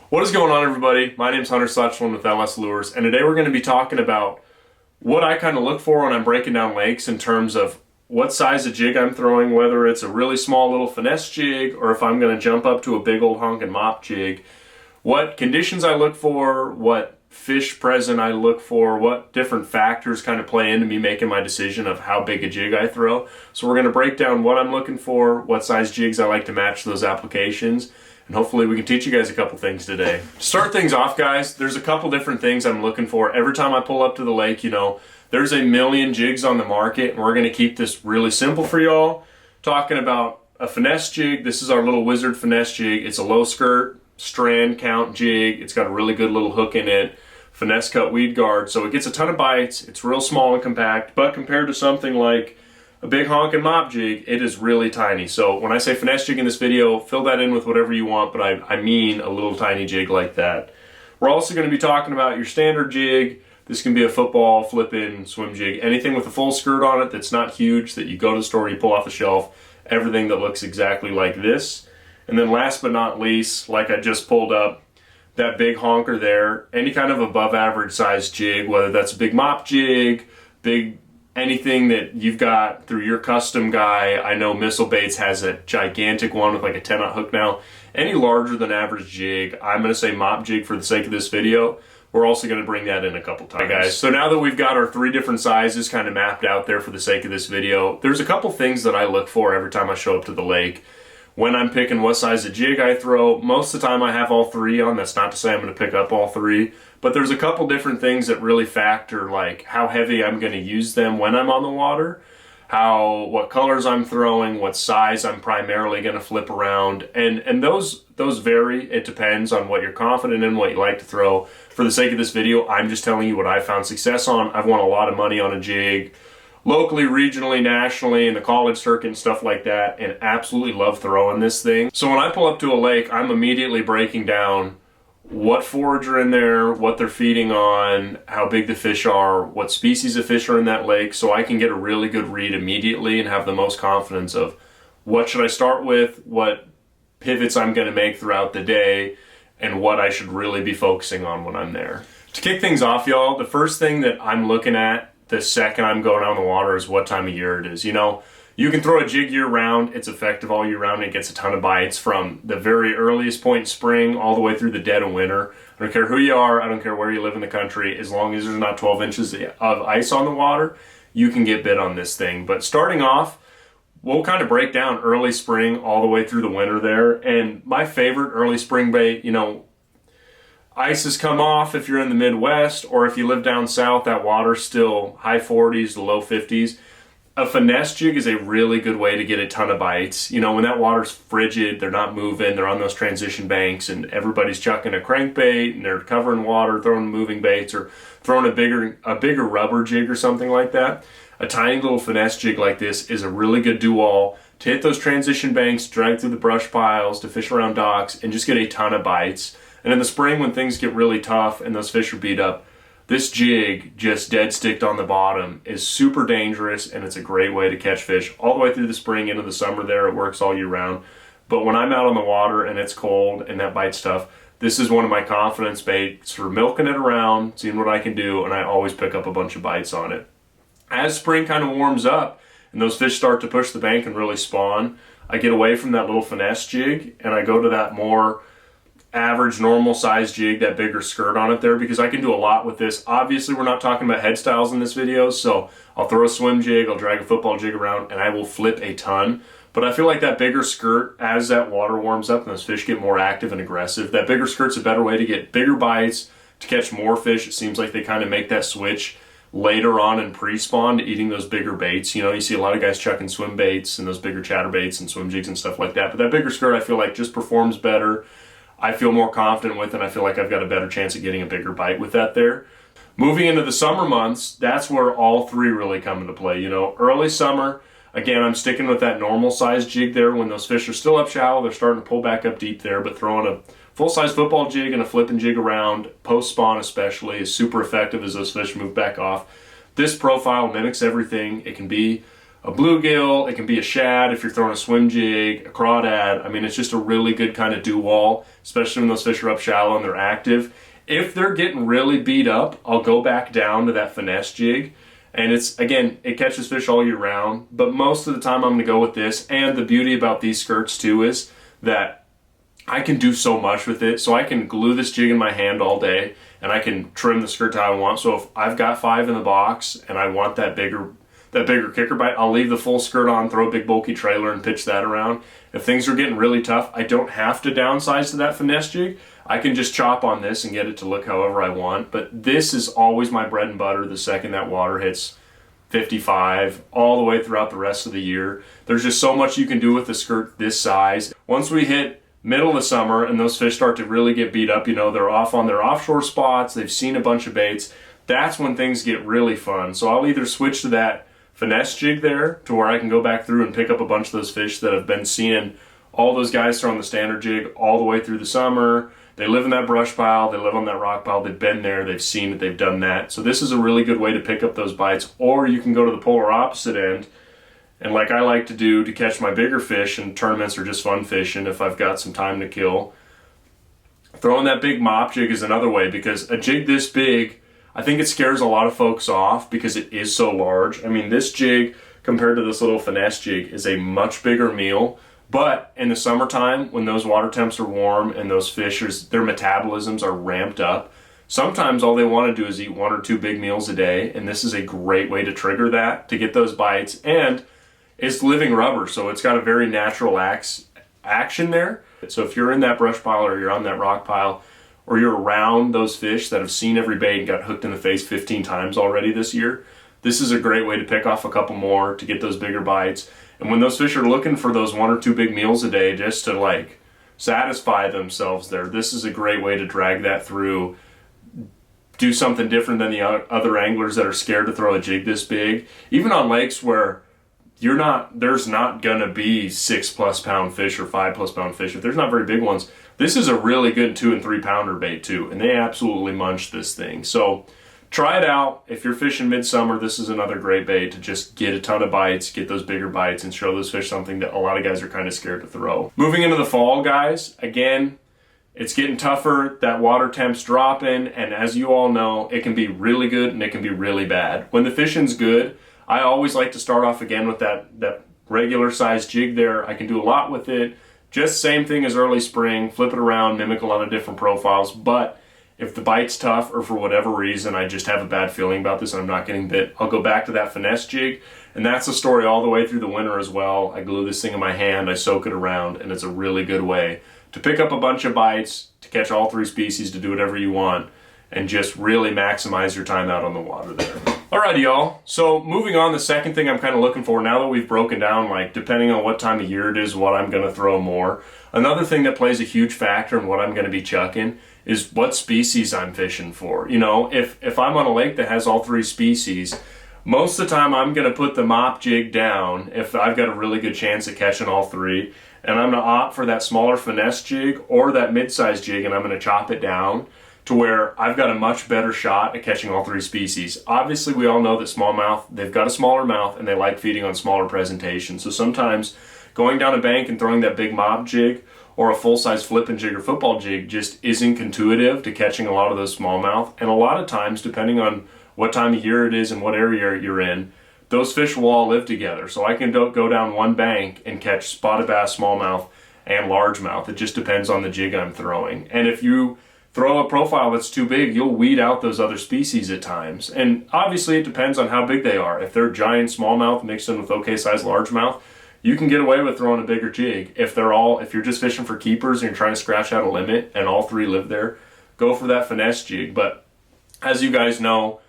What is going on, everybody? My name is Hunter Slutchland with LS Lures, and today we're going to be talking about what I kind of look for when I'm breaking down lakes in terms of what size of jig I'm throwing, whether it's a really small little finesse jig or if I'm going to jump up to a big old honkin' mop jig, what conditions I look for, what fish present I look for, what different factors kind of play into me making my decision of how big a jig I throw. So we're going to break down what I'm looking for, what size jigs I like to match those applications, and hopefully we can teach you guys a couple things today. To start things off, guys, there's a couple different things I'm looking for. Every time I pull up to the lake, there's a million jigs on the market, and we're going to keep this really simple for y'all. Talking about a finesse jig. This is our little Wizard finesse jig. It's a low skirt, strand count jig. It's got a really good little hook in it. Finesse cut weed guard. So it gets a ton of bites. It's real small and compact, but compared to something like a big honkin' mop jig, it is really tiny. So when I say finesse jig in this video, fill that in with whatever you want, but I mean a little tiny jig like that. We're also going to be talking about your standard jig. This can be a football, flip-in, swim jig, anything with a full skirt on it that's not huge, that you go to the store, you pull off the shelf, everything that looks exactly like this. And then last but not least, like I just pulled up, that big honker there, any kind of above average size jig, whether that's a big mop jig, big anything that you've got through your custom guy. I know Missile Baits has a gigantic one with like a 10-aught hook now. Any larger than average jig, I'm going to say mop jig for the sake of this video. We're also going to bring that in a couple times. Guys, so now that we've got our three different sizes kind of mapped out there for the sake of this video, there's a couple things that I look for every time I show up to the lake. When I'm picking what size of jig I throw, most of the time I have all three on. That's not to say I'm going to pick up all three, but there's a couple different things that really factor, like how heavy I'm going to use them when I'm on the water, what colors I'm throwing, what size I'm primarily going to flip around, and those vary. It depends on what you're confident in, what you like to throw. For the sake of this video, I'm just telling you what I found success on. I've won a lot of money on a jig, locally, regionally, nationally, in the college circuit and stuff like that, and absolutely love throwing this thing. So when I pull up to a lake, I'm immediately breaking down what forage are in there, what they're feeding on, how big the fish are, what species of fish are in that lake, so I can get a really good read immediately and have the most confidence of what should I start with, what pivots I'm going to make throughout the day, and what I should really be focusing on when I'm there. To kick things off, y'all, the first thing that I'm looking at the second I'm going out on the water is what time of year it is. You can throw a jig year round. It's effective all year round. It gets a ton of bites from the very earliest point in spring all the way through the dead of winter. I don't care who you are. I don't care where you live in the country. As long as there's not 12 inches of ice on the water, you can get bit on this thing. But starting off, we'll kind of break down early spring all the way through the winter there. And my favorite early spring bait, ice has come off if you're in the Midwest, or if you live down south, that water's still high 40s to low 50s. A finesse jig is a really good way to get a ton of bites. When that water's frigid, they're not moving, they're on those transition banks, and everybody's chucking a crankbait, and they're covering water, throwing moving baits, or throwing a bigger rubber jig or something like that. A tiny little finesse jig like this is a really good do-all to hit those transition banks, drag through the brush piles, to fish around docks, and just get a ton of bites. And in the spring, when things get really tough and those fish are beat up, this jig, just dead sticked on the bottom, is super dangerous, and it's a great way to catch fish all the way through the spring into the summer there. It works all year round. But when I'm out on the water and it's cold and that bite's tough, this is one of my confidence baits for milking it around, seeing what I can do, and I always pick up a bunch of bites on it. As spring kind of warms up and those fish start to push the bank and really spawn, I get away from that little finesse jig and I go to that more average normal size jig, that bigger skirt on it there, because I can do a lot with this. Obviously we're not talking about head styles in this video, so I'll throw a swim jig, I'll drag a football jig around, and I will flip a ton. But I feel like that bigger skirt, as that water warms up and those fish get more active and aggressive, that bigger skirt's a better way to get bigger bites, to catch more fish. It seems like they kind of make that switch later on in pre-spawn to eating those bigger baits. You see a lot of guys chucking swim baits and those bigger chatterbaits and swim jigs and stuff like that, but that bigger skirt I feel like just performs better. I feel more confident with, and I feel like I've got a better chance of getting a bigger bite with that there. Moving into the summer months, that's where all three really come into play. Early summer, again, I'm sticking with that normal size jig there. When those fish are still up shallow, they're starting to pull back up deep there, but throwing a full-size football jig and a flipping jig around, post-spawn especially, is super effective as those fish move back off. This profile mimics everything. It can be a bluegill, it can be a shad if you're throwing a swim jig, a crawdad. I mean, it's just a really good kind of do wall, especially when those fish are up shallow and they're active. If they're getting really beat up, I'll go back down to that finesse jig. And it's, again, it catches fish all year round, but most of the time I'm going to go with this. And the beauty about these skirts too is that I can do so much with it. So I can glue this jig in my hand all day and I can trim the skirt how I want. So if I've got 5 in the box and I want that bigger kicker bite, I'll leave the full skirt on, throw a big bulky trailer and pitch that around. If things are getting really tough, I don't have to downsize to that finesse jig. I can just chop on this and get it to look however I want. But this is always my bread and butter the second that water hits 55 all the way throughout the rest of the year. There's just so much you can do with the skirt this size. Once we hit middle of the summer and those fish start to really get beat up, you know, they're off on their offshore spots, they've seen a bunch of baits, that's when things get really fun. So I'll either switch to that finesse jig there to where I can go back through and pick up a bunch of those fish that have been seeing all those guys throwing the standard jig all the way through the summer. They live in that brush pile, they live on that rock pile, they've been there, they've seen it, they've done that. So this is a really good way to pick up those bites. Or you can go to the polar opposite end, and like I like to do to catch my bigger fish, and tournaments are just fun fishing if I've got some time to kill. Throwing that big mop jig is another way, because a jig this big, I think it scares a lot of folks off because it is so large. I mean, this jig compared to this little finesse jig is a much bigger meal. But in the summertime, when those water temps are warm and those fish, their metabolisms are ramped up, sometimes all they want to do is eat 1 or 2 big meals a day. And this is a great way to trigger that, to get those bites. And it's living rubber, so it's got a very natural action there. So if you're in that brush pile or you're on that rock pile, or you're around those fish that have seen every bait and got hooked in the face 15 times already this year, this is a great way to pick off a couple more to get those bigger bites. And when those fish are looking for those 1 or 2 big meals a day just to like satisfy themselves there, this is a great way to drag that through. Do something different than the other anglers that are scared to throw a jig this big. Even on lakes where there's not gonna be 6+ pound fish or 5+ pound fish. If there's not very big ones, this is a really good 2 and 3 pounder bait too, and they absolutely munch this thing. So try it out. If you're fishing midsummer, this is another great bait to just get a ton of bites, get those bigger bites, and show those fish something that a lot of guys are kind of scared to throw. Moving into the fall, guys, again, it's getting tougher, that water temp's dropping, and as you all know, it can be really good and it can be really bad. When the fishing's good, I always like to start off again with that regular size jig there. I can do a lot with it. Just same thing as early spring, flip it around, mimic a lot of different profiles. But if the bite's tough or for whatever reason I just have a bad feeling about this and I'm not getting bit, I'll go back to that finesse jig. And that's the story all the way through the winter as well. I glue this thing in my hand, I soak it around, and it's a really good way to pick up a bunch of bites, to catch all 3 species, to do whatever you want, and just really maximize your time out on the water there. Alrighty, y'all. So moving on, the second thing I'm kind of looking for now that we've broken down, like, depending on what time of year it is, what I'm going to throw more. Another thing that plays a huge factor in what I'm going to be chucking is what species I'm fishing for. You know, if I'm on a lake that has all 3 species, most of the time I'm going to put the mop jig down if I've got a really good chance at catching all 3. And I'm going to opt for that smaller finesse jig or that mid-size jig, and I'm going to chop it down to where I've got a much better shot at catching all 3 species. Obviously, we all know that smallmouth, they've got a smaller mouth and they like feeding on smaller presentation. So sometimes going down a bank and throwing that big mob jig or a full-size flipping jig or football jig just isn't intuitive to catching a lot of those smallmouth. And a lot of times, depending on what time of year it is and what area you're in, those fish will all live together. So I can go down one bank and catch spotted bass, smallmouth, and largemouth. It just depends on the jig I'm throwing. And if you throw a profile that's too big, you'll weed out those other species at times. And obviously it depends on how big they are. If they're giant smallmouth mixed in with okay sized largemouth, you can get away with throwing a bigger jig. If you're just fishing for keepers and you're trying to scratch out a limit and all 3 live there, go for that finesse jig. But as you guys know,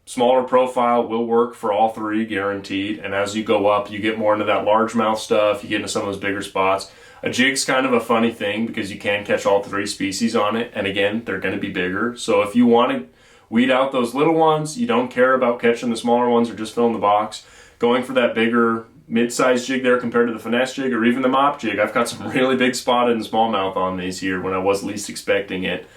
smaller profile will work for all 3 guaranteed. And as you go up, you get more into that largemouth stuff, you get into some of those bigger spots. A jig's kind of a funny thing because you can catch all 3 species on it, and again, they're going to be bigger. So if you want to weed out those little ones, you don't care about catching the smaller ones or just filling the box, going for that bigger mid-sized jig there compared to the finesse jig or even the mop jig. I've got some really big spotted and smallmouth on these here when I was least expecting it.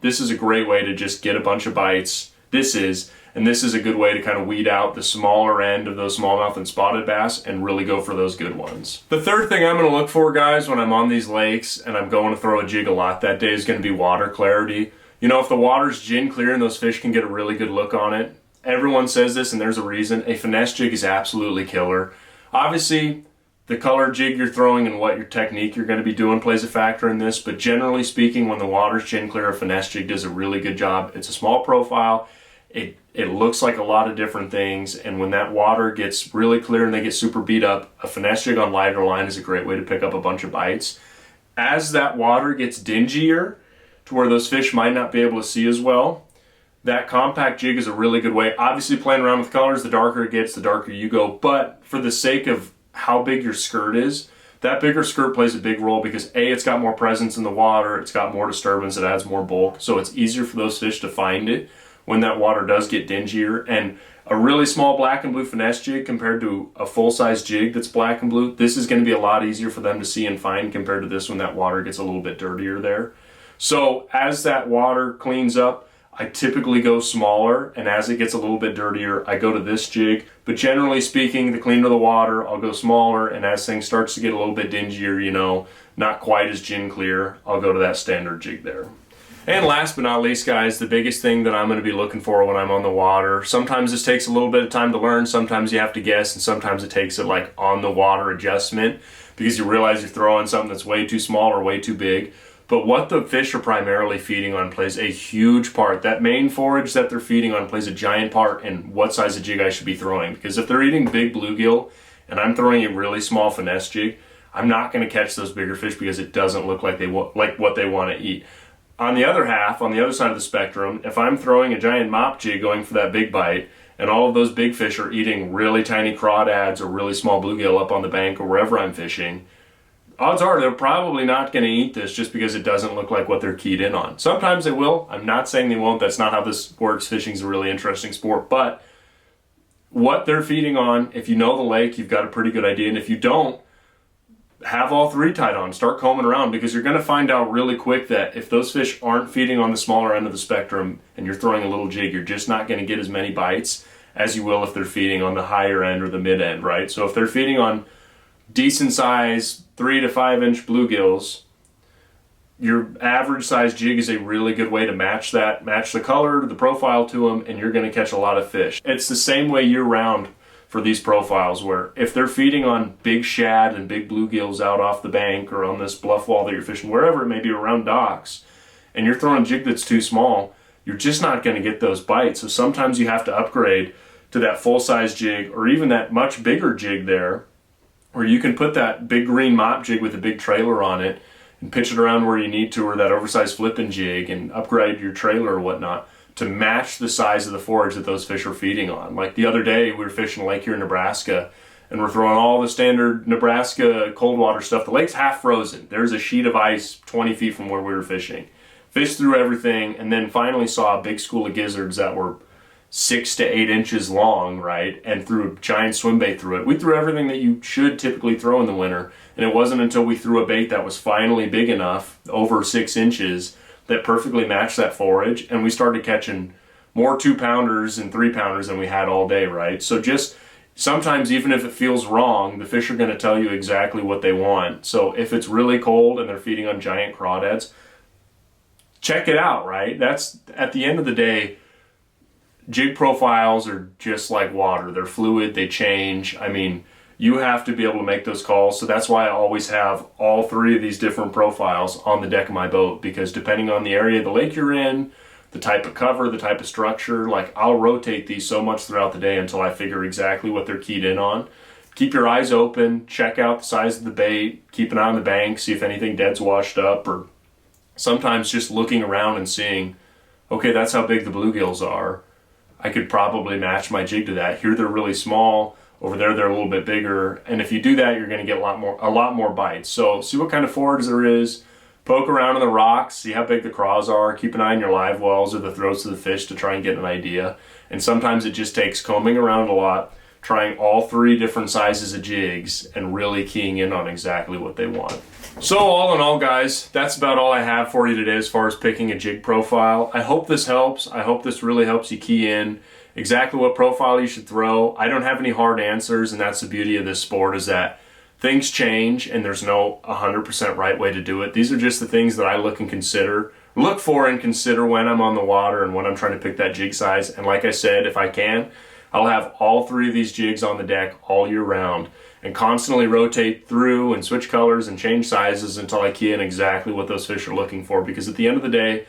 This is a great way to just get a bunch of bites. This is, And this is a good way to kind of weed out the smaller end of those smallmouth and spotted bass and really go for those good ones. The third thing I'm going to look for, guys, when I'm on these lakes and I'm going to throw a jig a lot that day is going to be water clarity. You know, if the water's gin clear and those fish can get a really good look on it, everyone says this and there's a reason, a finesse jig is absolutely killer. Obviously, the color jig you're throwing and what your technique you're going to be doing plays a factor in this, but generally speaking, when the water's gin clear, a finesse jig does a really good job. It's a small profile. It looks like a lot of different things, and when that water gets really clear and they get super beat up, a finesse jig on lighter line is a great way to pick up a bunch of bites. As that water gets dingier to where those fish might not be able to see as well, that compact jig is a really good way. Obviously, playing around with colors, the darker it gets, the darker you go, but for the sake of how big your skirt is, that bigger skirt plays a big role because A, it's got more presence in the water, it's got more disturbance, it adds more bulk, so it's easier for those fish to find it when that water does get dingier. And a really small black and blue finesse jig compared to a full-size jig that's black and blue, this is going to be a lot easier for them to see and find compared to this when that water gets a little bit dirtier there. So as that water cleans up, I typically go smaller, and as it gets a little bit dirtier, I go to this jig. But generally speaking, the cleaner the water, I'll go smaller, and as things starts to get a little bit dingier, you know, not quite as gin clear, I'll go to that standard jig there. And last but not least, guys, the biggest thing that I'm going to be looking for when I'm on the water, sometimes this takes a little bit of time to learn, sometimes you have to guess, and sometimes it takes a like on the water adjustment because you realize you're throwing something that's way too small or way too big. But what the fish are primarily feeding on plays a huge part. That main forage that they're feeding on plays a giant part in what size of jig I should be throwing. Because if they're eating big bluegill and I'm throwing a really small finesse jig, I'm not going to catch those bigger fish because it doesn't look like what they want to eat. On the other half, on the other side of the spectrum, if I'm throwing a giant mop jig going for that big bite, and all of those big fish are eating really tiny crawdads or really small bluegill up on the bank or wherever I'm fishing, odds are they're probably not going to eat this just because it doesn't look like what they're keyed in on. Sometimes they will. I'm not saying they won't. That's not how this works. Fishing's a really interesting sport. But what they're feeding on, if you know the lake, you've got a pretty good idea. And if you don't, have all three tied on. Start combing around because you're going to find out really quick that if those fish aren't feeding on the smaller end of the spectrum and you're throwing a little jig, you're just not going to get as many bites as you will if they're feeding on the higher end or the mid end, right? So if they're feeding on decent size 3 to 5 inch bluegills, your average size jig is a really good way to match the color, the profile to them, and you're going to catch a lot of fish. It's the same way year round for these profiles, where if they're feeding on big shad and big bluegills out off the bank or on this bluff wall that you're fishing, wherever it may be around docks, and you're throwing a jig that's too small, you're just not going to get those bites. So sometimes you have to upgrade to that full-size jig or even that much bigger jig there, where you can put that big green mop jig with a big trailer on it and pitch it around where you need to, or that oversized flipping jig, and upgrade your trailer or whatnot to match the size of the forage that those fish are feeding on. Like the other day, we were fishing a lake here in Nebraska, and we're throwing all the standard Nebraska cold water stuff. The lake's half frozen. There's a sheet of ice 20 feet from where we were fishing. Fished through everything, and then finally saw a big school of gizzards that were 6 to 8 inches long, right? And threw a giant swim bait through it. We threw everything that you should typically throw in the winter, and it wasn't until we threw a bait that was finally big enough, over 6 inches, that perfectly matched that forage, and we started catching more 2-pounders and 3-pounders than we had all day, right? So just sometimes, even if it feels wrong, the fish are going to tell you exactly what they want. So if it's really cold and they're feeding on giant crawdads, check it out, right? That's, at the end of the day, jig profiles are just like water. They're fluid, they change. I mean, you have to be able to make those calls. So that's why I always have all three of these different profiles on the deck of my boat, because depending on the area of the lake you're in, the type of cover, the type of structure, like I'll rotate these so much throughout the day until I figure exactly what they're keyed in on. Keep your eyes open, check out the size of the bait, keep an eye on the bank, see if anything dead's washed up, or sometimes just looking around and seeing, okay, that's how big the bluegills are. I could probably match my jig to that. Here they're really small. Over there, they're a little bit bigger. And if you do that, you're going to get a lot more bites. So see what kind of forage there is. Poke around in the rocks, see how big the craws are. Keep an eye on your live wells or the throats of the fish to try and get an idea. And sometimes it just takes combing around a lot, trying all three different sizes of jigs, and really keying in on exactly what they want. So all in all, guys, that's about all I have for you today as far as picking a jig profile. I hope this helps. I hope this really helps you key in exactly what profile you should throw. I don't have any hard answers, and that's the beauty of this sport, is that things change and there's no 100% right way to do it. These are just the things that I look for and consider when I'm on the water and when I'm trying to pick that jig size. And like I said, if I can, I'll have all 3 of these jigs on the deck all year round and constantly rotate through and switch colors and change sizes until I key in exactly what those fish are looking for. Because at the end of the day,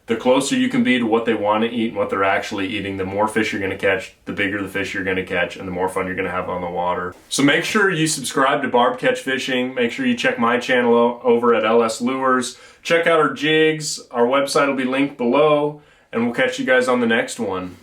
the closer you can be to what they want to eat and what they're actually eating, the more fish you're going to catch, the bigger the fish you're going to catch, and the more fun you're going to have on the water. So make sure you subscribe to Barb Catch Fishing. Make sure you check my channel over at LS Lures. Check out our jigs. Our website will be linked below, and we'll catch you guys on the next one.